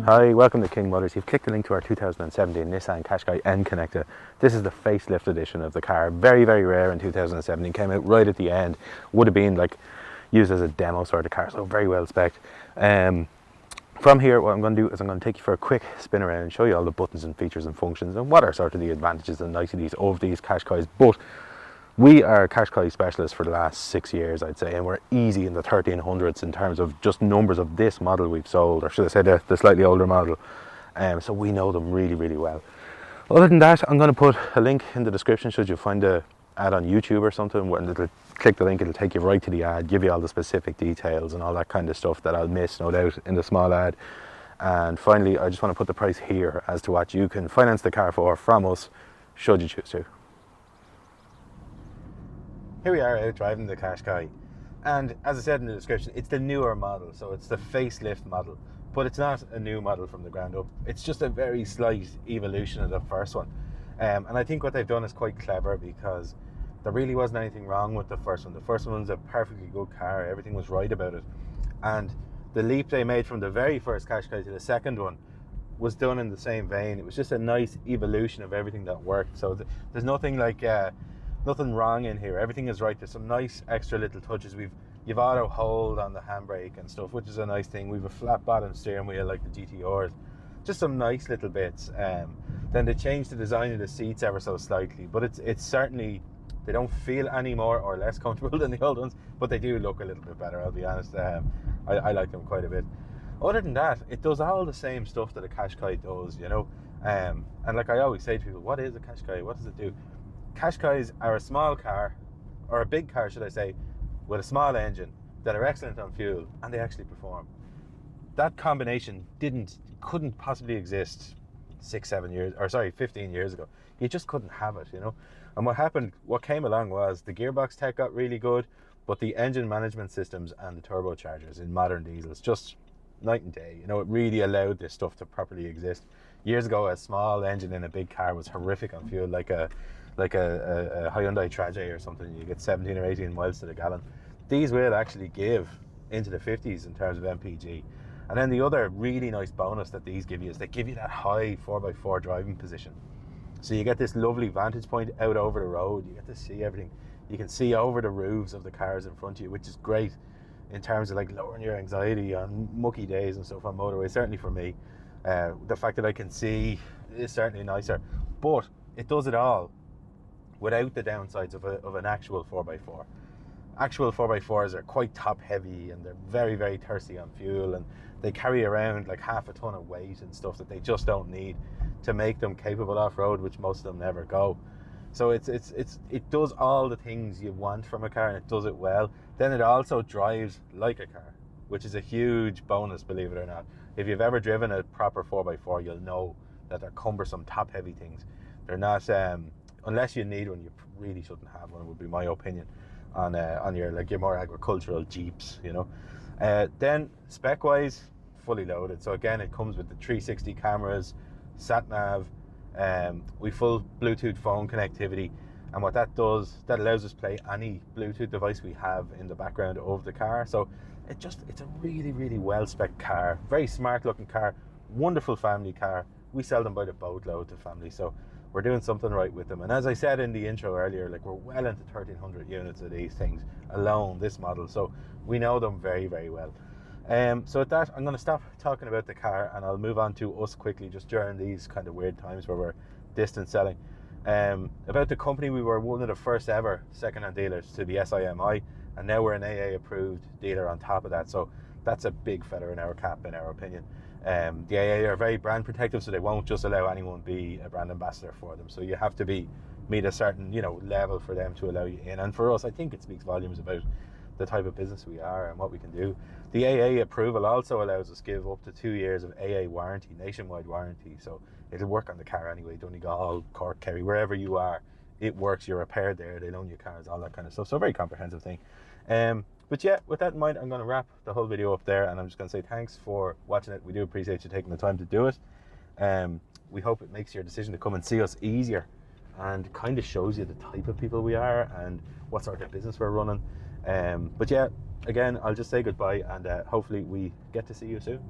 Hi, welcome to King Motors. You've clicked the link to our 2017 Nissan Qashqai n-connecta. This is the facelift edition of the car. Very, very rare in 2017. Came out right at the end. Would have been like used as a demo sort of car, so very well spec'd. From here, what I'm going to do is I'm going to take you for a quick spin around and show you all the buttons and features and functions and what are sort of the advantages and niceties of these Qashqais. But we are Qashqai specialists for the last 6 years, I'd say, and we're easy in the 1300s in terms of just numbers of this model we've sold, or should I say the slightly older model. So we know them really, really well. Other than that, I'm going to put a link in the description should you find the ad on YouTube or something, and it'll click the link, it'll take you right to the ad, give you all the specific details and all that kind of stuff that I'll miss, no doubt, in the small ad. And finally, I just want to put the price here as to what you can finance the car for from us, should you choose to. Here we are out driving the Qashqai, and as I said in the description, it's the newer model, so it's the facelift model, but it's not a new model from the ground up. It's just a very slight evolution of the first one, and I think what they've done is quite clever, because there really wasn't anything wrong with the first one. The first one was a perfectly good car, everything was right about it, and the leap they made from the very first Qashqai to the second one was done in the same vein. It was just a nice evolution of everything that worked. So there's nothing like nothing wrong in here. Everything is right. There's some nice extra little touches. You've auto hold on the handbrake and stuff, which is a nice thing. We've a flat bottom steering wheel like the GTRs. Just some nice little bits. Then they changed the design of the seats ever so slightly, but it's certainly, they don't feel any more or less comfortable than the old ones, but they do look a little bit better, I'll be honest. I like them quite a bit. Other than that, it does all the same stuff that a Qashqai does, you know. And like I always say to people, what is a Qashqai? What does it do? Qashqais are a small car, or a big car should I say, with a small engine that are excellent on fuel, and they actually perform. That combination couldn't possibly exist 15 years ago. You just couldn't have it, you know. And what came along was the gearbox tech got really good, but the engine management systems and the turbochargers in modern diesels, just night and day, you know. It really allowed this stuff to properly exist. Years ago, a small engine in a big car was horrific on fuel, like a Hyundai Trajet or something. You get 17 or 18 miles to the gallon. These will actually give into the 50s in terms of MPG. And then the other really nice bonus that these give you is they give you that high 4x4 driving position. So you get this lovely vantage point out over the road. You get to see everything. You can see over the roofs of the cars in front of you, which is great in terms of like lowering your anxiety on mucky days and stuff on motorways. Certainly for me, the fact that I can see is certainly nicer. But it does it all without the downsides of an actual 4x4. Actual 4x4s are quite top heavy, and they're very, very thirsty on fuel, and they carry around like half a ton of weight and stuff that they just don't need to make them capable off-road, which most of them never go. So it does all the things you want from a car, and it does it well. Then it also drives like a car, which is a huge bonus, believe it or not. If you've ever driven a proper 4x4, you'll know that they're cumbersome, top heavy things. They're not unless you need one, you really shouldn't have one, would be my opinion, on your more agricultural Jeeps, you know. Then spec wise, fully loaded. So again, it comes with the 360 cameras, sat nav, we full Bluetooth phone connectivity, and what that does, that allows us to play any Bluetooth device we have in the background of the car. So it's a really, really well spec car, very smart looking car, wonderful family car. We sell them by the boatload to families, so we're doing something right with them. And as I said in the intro earlier, like, we're well into 1,300 units of these things alone, this model, so we know them very, very well. So at that, I'm going to stop talking about the car, and I'll move on to us quickly, just during these kind of weird times where we're distance selling. About the company, we were one of the first ever second-hand dealers to be SIMI, and now we're an AA approved dealer on top of that, so that's a big feather in our cap, in our opinion. The AA are very brand protective, so they won't just allow anyone be a brand ambassador for them. So you have to meet a certain, you know, level for them to allow you in. And for us, I think it speaks volumes about the type of business we are and what we can do. The AA approval also allows us to give up to 2 years of AA warranty, nationwide warranty. So it'll work on the car anyway. Donegal, Cork, Kerry, wherever you are, it works. You're repaired there. They loan you cars, all that kind of stuff. So a very comprehensive thing. But yeah, with that in mind, I'm going to wrap the whole video up there, and I'm just going to say thanks for watching it. We do appreciate you taking the time to do it. We hope it makes your decision to come and see us easier, and kind of shows you the type of people we are and what sort of business we're running. But yeah, again, I'll just say goodbye, and hopefully we get to see you soon.